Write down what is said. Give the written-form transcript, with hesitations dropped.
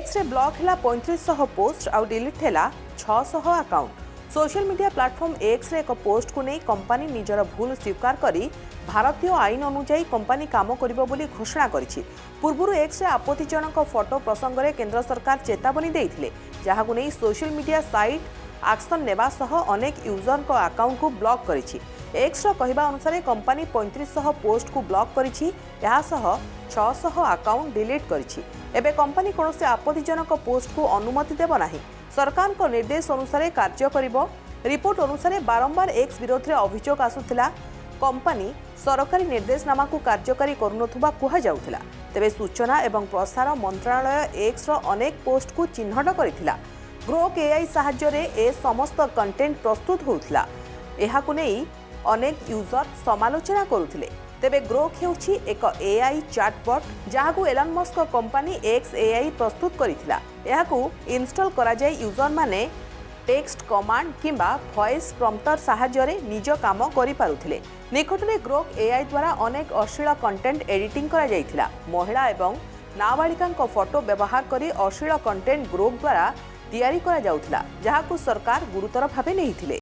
X ray block है 3500 post आउ delete है 600 account. Social media platform X ray एक पोस्ट को नहीं कंपनी निजर भूल स्वीकार करी भारतीय आईन अनुजाई कंपनी काम करिबो बोली घोषणा करिछि। पूर्वरु एक्स रे आपत्तिजनक फोटो प्रसंग में केंद्र सरकार चेतावनी देइथिले, जहाकु नहीं सोशल मीडिया साइट एक्शन नेबा सह अनेक यूजर को अकाउंट को ब्लॉक करिछि। एक्स रो कहबा अनुसार कंपनी 3500 पोस्ट को ब्लॉक करिछि, एहा सह 600 अकाउंट डिलीट करिछि। एबे कंपनी कोनोसे आपत्तिजनक पोस्ट को अनुमति देबो नाही। सरकार को निर्देश अनुसार कार्य करिबो। रिपोर्ट अनुसार बारंबार एक्स विरोध में अभियोग आसुथिला। कंपनी सरकारी निर्देशनामा को कार्यकारी करुनथुबा कुहा जाउथिला। तेबे सूचना एवं प्रसार मंत्रालय एक्स रो अनेक पोस्ट को चिन्हट करिथिला। ग्रोक एआई सहाय्य रे ए समस्त कंटेंट प्रस्तुत होउथिला। एहाकु नेई अनेक यूजर समालोचना करुथिले। तेबे ग्रोक हेउछि एक एआई चैटबॉट, जहाकु Elon Musk company X AI प्रस्तुत करिथिला। एहाकु इंस्टॉल करा जाय यूजर माने टेक्स्ट कमांड किंबा वॉइस प्रॉम्प्टर सहाय्य रे निज काम करि पारुथिले। निकटरे ग्रोक एआई द्वारा अनेक अश्लील कंटेंट एडिटिंग करा जायथिला। महिला एवं नाबालिकांक फोटो व्यवहार करी अश्लील कंटेंट ग्रोक द्वारा तैयारी करा जाउथिला, जहाकु सरकार गुरुतर भाबे नहिथिले।